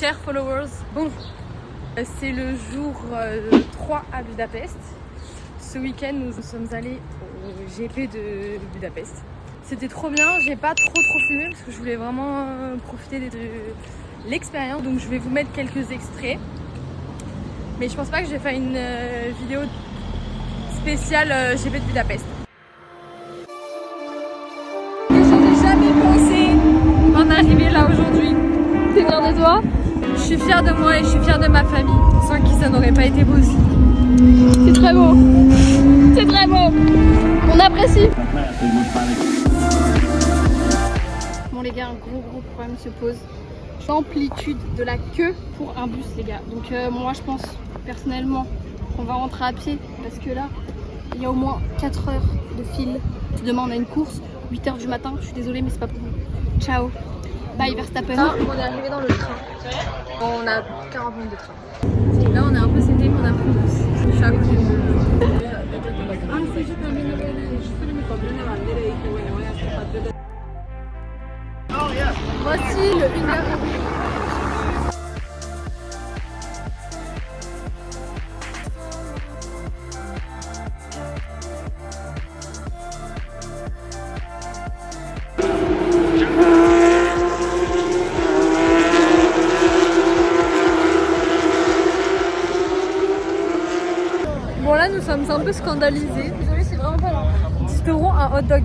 chers followers. Bon, c'est le jour 3 à Budapest. Ce week-end, nous sommes allés au GP de Budapest. C'était trop bien, j'ai pas trop filmé parce que je voulais vraiment profiter de l'expérience. Donc je vais vous mettre quelques extraits. Mais je pense pas que je vais faire une vidéo spéciale GP de Budapest. Et j'aurais jamais pensé en arriver là aujourd'hui. T'es fière de toi? Je suis fière de moi et je suis fière de ma famille. Sans qui ça n'aurait pas été possible. C'est très beau. C'est très beau. On apprécie. Bon les gars, un gros problème se pose. L'amplitude de la queue pour un bus les gars. Donc moi je pense personnellement qu'on va rentrer à pied parce que là il y a au moins 4 heures de fil. Demain on a une course, 8 h du matin. Je suis désolée mais c'est pas pour vous. Ciao. Bye Verstappen. Ah, on est arrivé dans le train. On a 40 minutes de train. Là on est un peu cédé mais on a pris le bus. Je suis à côté de voici le 1h. Bon là nous sommes un peu scandalisés. Désolée c'est vraiment pas là. 10 € un hot dog.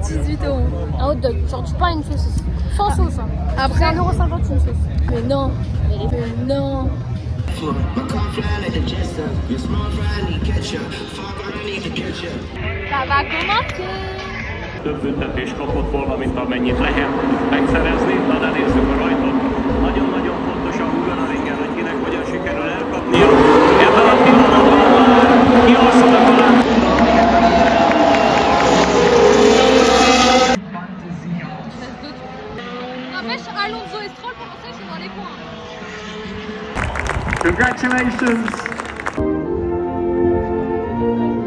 18 €. Un hot dog, genre du pain et une saucisse. Sans sauce hein. Après 1,50 € une sauce. Mais non. Mais non. Ça va commencer. Több büntetés kapott volna, mint amennyit lehet megszerezni, de ne nézzük a rajtot. Nagyon-nagyon fontos a Hungaroringen, hogy kinek hogyan sikerül elkapnia. Ebben a pillanatban már kialszol a talán. N'empêche, Alonso et Stroll pour l'instant ils sont dans les coins. Congratulations!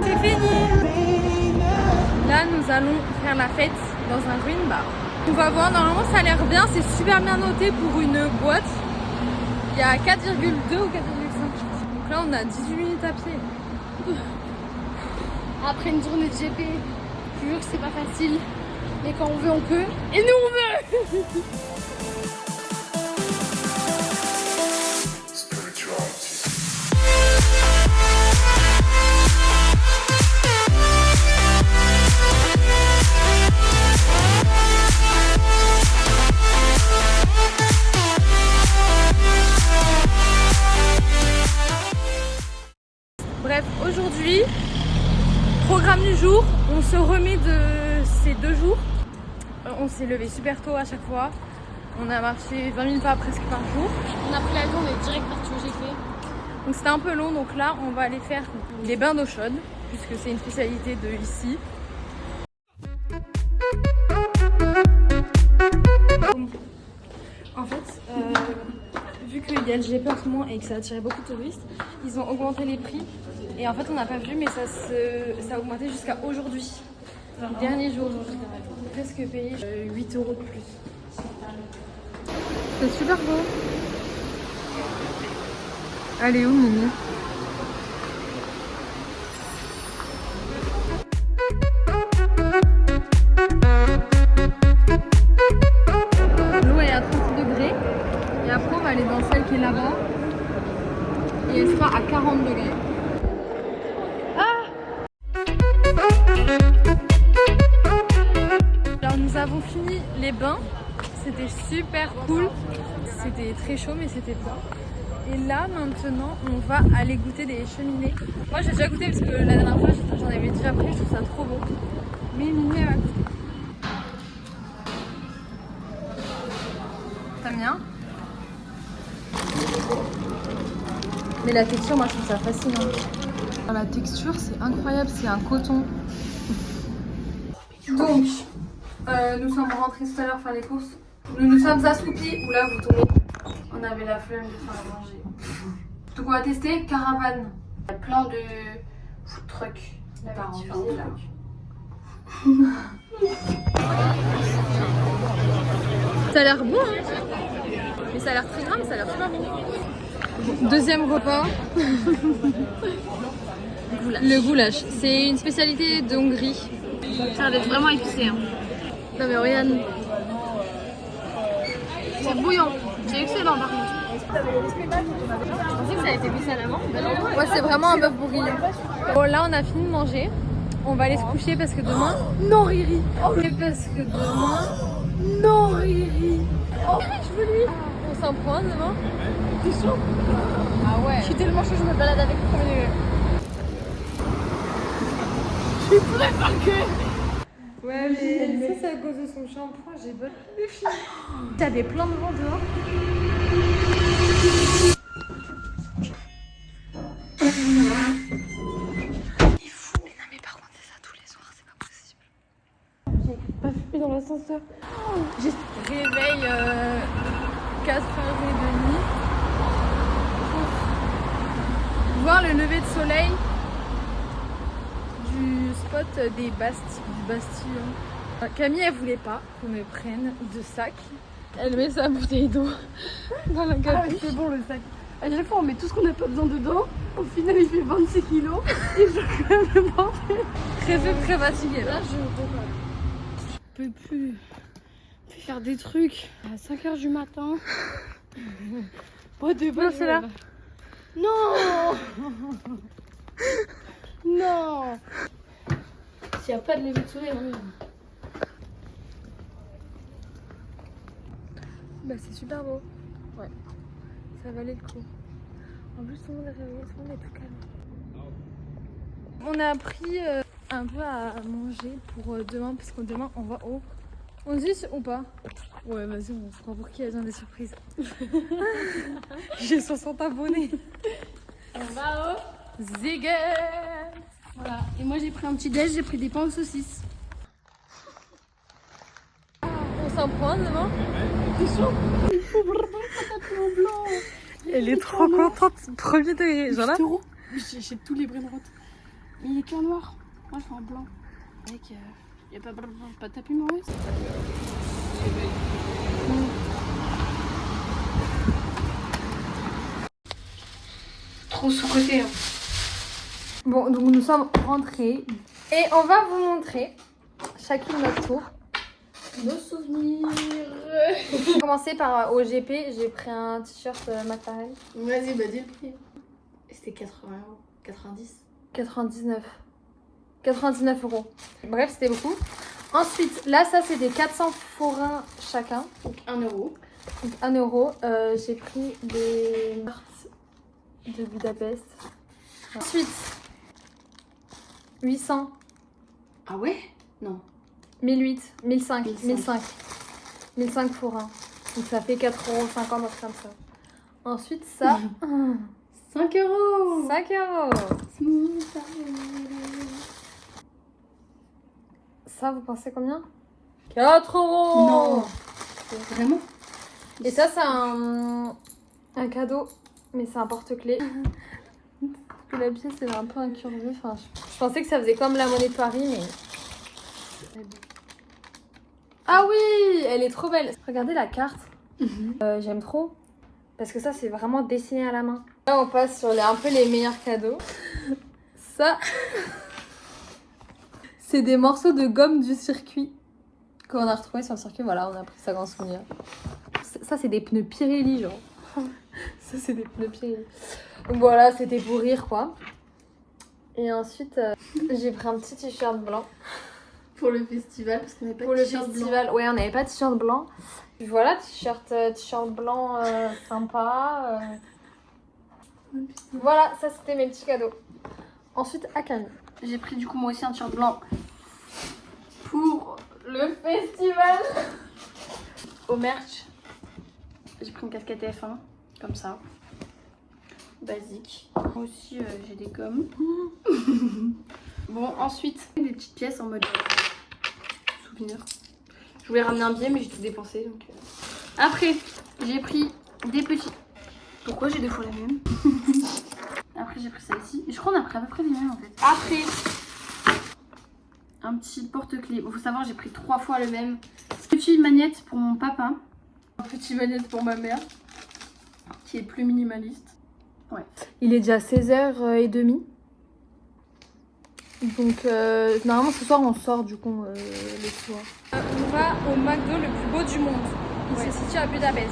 C'est fini. Là nous allons faire la fête dans un ruin bar. On va voir, normalement ça a l'air bien, c'est super bien noté pour une boîte. Il y a 4,2 ou 4,5. Donc là on a 18 minutes à pied. Après une journée de GP, je jure que c'est pas facile. Mais quand on veut on peut. Et nous on veut. Bref, aujourd'hui, programme du jour, on se remet de ces 2 jours. On s'est levé super tôt à chaque fois. On a marché 20 000 pas presque par jour. On a pris l'avion, on est direct parti au GP. Donc c'était un peu long, donc là on va aller faire les bains d'eau chaude, puisque c'est une spécialité de ici. En fait, vu qu'il y a le GP en ce moment et que ça attirait beaucoup de touristes, ils ont augmenté les prix. Et en fait, on n'a pas vu, mais ça a augmenté jusqu'à aujourd'hui. Le dernier jour aujourd'hui. Presque payé 8 € de plus. C'est super beau. Elle est où, Mimi? L'eau est à 30 degrés. Et après, on va aller dans celle qui est là-bas. Et elle sera à 40 degrés. Alors nous avons fini les bains, c'était super cool, c'était très chaud mais c'était bien. Et là maintenant on va aller goûter des cheminées. Moi j'ai déjà goûté parce que la dernière fois j'en avais déjà pris, je trouve ça trop bon. Mais Mimi elle va goûter. T'aimes bien? Mais la texture moi je trouve ça fascinant. La texture c'est incroyable, c'est un coton. Donc, nous sommes rentrés tout à l'heure faire les courses. Nous nous sommes assoupis. Oula, vous tombez. On avait la flemme de faire à manger. Donc, on va tester caravane. Il y a plein de food trucks. Par là. Ça a l'air bon, hein? Mais Ça a l'air très gras, mais ça a l'air super bon. Deuxième repas. Le goulash. C'est une spécialité de Hongrie. Ça va être vraiment épicé. Hein. Non mais regarde. C'est bouillant. C'est excellent par contre. Je pensais que ça a été mis à l'avant. Ouais, c'est vraiment un bœuf bourguignon. Bon, là, on a fini de manger. On va aller se coucher parce que demain. Non, Riri. Parce que demain. Non, Riri. Oh, je veux lui. On s'en prend demain. T'es chaud? Ah ouais. Je suis tellement chaud, je me balade avec le premier degré. Je suis prête à que. Ouais, mais ça, c'est à cause de son shampoing. J'ai bonne de filles. T'avais plein de vent dehors. Il est fou. Mais non, mais par contre, c'est ça tous les soirs, c'est pas possible. J'ai pas fumé dans l'ascenseur. J'ai réveil 4h30. Voir le lever de soleil du spot des Bastillons. Camille, elle voulait pas qu'on me prenne de sac. Elle met sa bouteille d'eau dans la capuche. C'est bon le sac. À chaque fois on met tout ce qu'on n'a pas besoin dedans. Au final il fait 26 kilos et je dois quand même le porter. Très fatiguée. Là, Je peux plus faire des trucs à 5h du matin. Pas de Non, c'est là. Non. Non. S'il n'y a pas de lever de soleil, on y va. Bah, c'est super beau. Ouais. Ça valait le coup. En plus, tout le monde est réveillé, tout le monde est tout calme. On a pris un peu à manger pour demain, parce que demain on va au. On dit ou pas? Ouais, vas-y, on se prend pour qui? Elles ont des surprises. J'ai 60 abonnés. On va au. Ziget. Voilà. Et moi j'ai pris un petit déj, j'ai pris des pains aux saucisses. On s'en prend demain. T'es chaud? Il faut vraiment pas taper en blanc. Elle est trop contente, premier degré. Genre là. J'ai tous les brainrots. Mais il est qu'en noir. Moi je fais en blanc. Avec. Il n'y a pas de tapis Maurice. Trop sous-côté. Hein. Bon, donc nous sommes rentrés. Et on va vous montrer, chacune notre tour, Nos souvenirs. on va commencer par au GP, j'ai pris un t-shirt McLaren. Vas-y, bah dis le prix. C'était 80 €. 90. 99. 99 €. Bref, c'était beaucoup. Ensuite, là, ça, c'est des 400 forains chacun. Donc 1 €. Donc 1 €. J'ai pris des cartes de Budapest. Ensuite, 800. Ah ouais? Non. 1008, 1005, 1005. 1005. 1005 forains. Donc ça fait 4,50 €, comme ça. Ensuite, ça, 5 €. 5 €. Ça, vous pensez combien? 4 €. Non. Vraiment? Et ça, c'est un cadeau, mais c'est un porte-clés. Parce que la pièce, elle est un peu incurvée. Enfin, je pensais que ça faisait comme la monnaie de Paris, mais... Ah oui, elle est trop belle. Regardez la carte. J'aime trop. Parce que ça, c'est vraiment dessiné à la main. Là, on passe sur un peu les meilleurs cadeaux. Ça, c'est des morceaux de gomme du circuit qu'on a retrouvé sur le circuit. Voilà, on a pris ça grand souvenir. Ça, c'est des pneus Pirelli, genre. Ça, c'est des pneus Pirelli. Donc voilà, c'était pour rire, quoi. Et ensuite, j'ai pris un petit t-shirt blanc. Pour le festival, parce qu'on n'avait pas Pour de le t-shirt festival, ouais, on n'avait pas de t-shirt blanc. Puis voilà, t-shirt blanc sympa. Voilà, ça c'était mes petits cadeaux. Ensuite, à Camille. J'ai pris du coup moi aussi un t-shirt blanc pour le festival. Au merch, j'ai pris une casquette F1, comme ça. Basique. Moi aussi j'ai des gommes. Bon, ensuite, des petites pièces en mode souvenir. Je voulais ramener un billet mais j'ai tout dépensé. Donc, Après, j'ai pris des petits... Pourquoi j'ai deux fois la même? Après j'ai pris celle-ci. Je crois qu'on a pris à peu près les mêmes en fait. Après, un petit porte-clés. Faut savoir, j'ai pris 3 fois le même. Petite magnette pour mon papa. Un petit magnette pour ma mère. qui est plus minimaliste. Ouais. Il est déjà 16h30. Donc normalement ce soir on sort du coup le soir. On va au McDo le plus beau du monde. Il se situe à Budapest.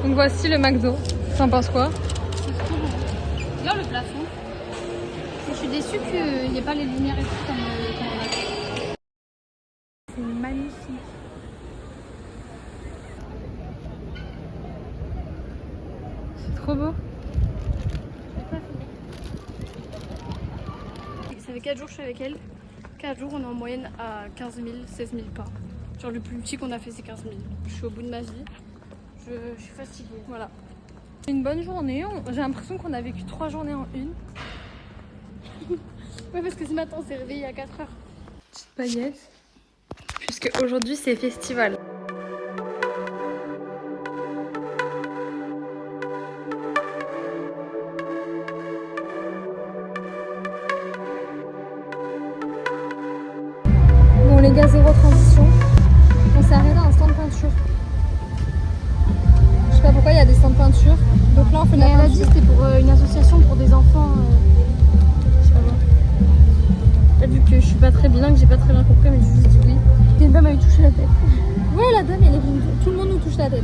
Donc voici le McDo. T'en penses quoi? C'est trop beau. Regarde le plafond. Et je suis déçue qu'il n'y ait pas les lumières et tout comme on a fait. C'est magnifique. C'est trop beau. Ça fait 4 jours que je suis avec elle. 4 jours, on est en moyenne à 15 000, 16 000 pas. Genre le plus petit qu'on a fait, c'est 15 000. Je suis au bout de ma vie. Je suis fatiguée. Voilà. C'est une bonne journée. J'ai l'impression qu'on a vécu 3 journées en une. Ouais, parce que ce matin, on s'est réveillé à 4 heures. Petite paillette. Puisque aujourd'hui, c'est festival. Bon les gars, zéro transition. On s'est arrêté à un stand de peinture. Je sais pas pourquoi il y a des stands de peinture. Donc là on fait de la Elle a peinture. dit c'était pour une association pour des enfants. Je sais pas moi. T'as vu que je suis pas très bilingue, j'ai pas très bien compris, mais j'ai juste dit oui. Et une dame a eu touché la tête. Ouais, la dame elle est venue. Tout le monde nous touche la tête.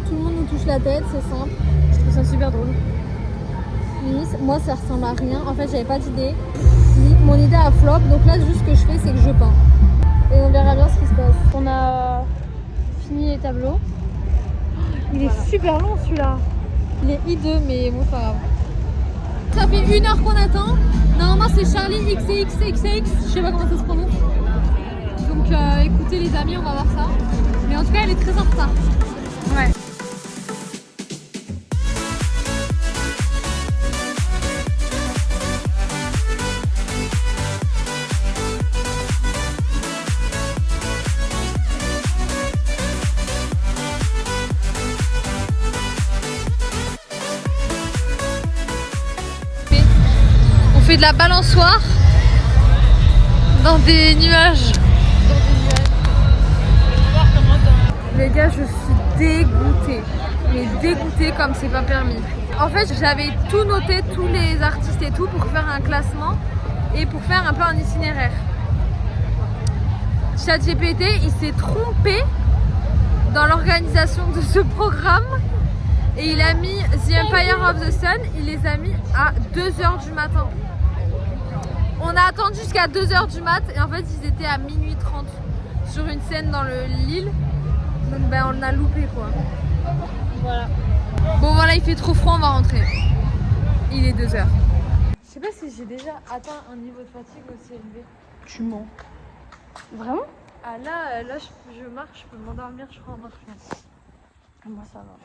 Tout le monde nous touche la tête, c'est simple. Je trouve ça super drôle. Moi ça ressemble à rien. En fait j'avais pas d'idée. Mon idée a flop, donc là juste ce que je fais c'est que je peins. Et on verra bien ce qui se passe. On a fini les tableaux. Il est super long celui-là. Il est hideux mais bon c'est pas grave. Ça fait 1 heure qu'on attend. Normalement c'est Charlie XXXX, je sais pas comment ça se prononce. Donc écoutez les amis, on va voir ça. Mais en tout cas elle est très en retard. Ouais. On fait de la balançoire dans des nuages. Les gars, je suis dégoûtée. Mais dégoûtée comme c'est pas permis. En fait, j'avais tout noté, tous les artistes et tout, pour faire un classement et pour faire un peu un itinéraire. ChatGPT, il s'est trompé dans l'organisation de ce programme. Et il a mis The Empire of the Sun, il les a mis à 2h du matin. On a attendu jusqu'à 2h du mat et en fait ils étaient à minuit 30 sur une scène dans le Lille. Donc ben on a loupé quoi. Voilà. Bon voilà, il fait trop froid, on va rentrer. Il est 2h. Je sais pas si j'ai déjà atteint un niveau de fatigue aussi élevé. Tu mens. Vraiment? Ah là je marche, je peux m'endormir, je crois en marchant. Moi ça va.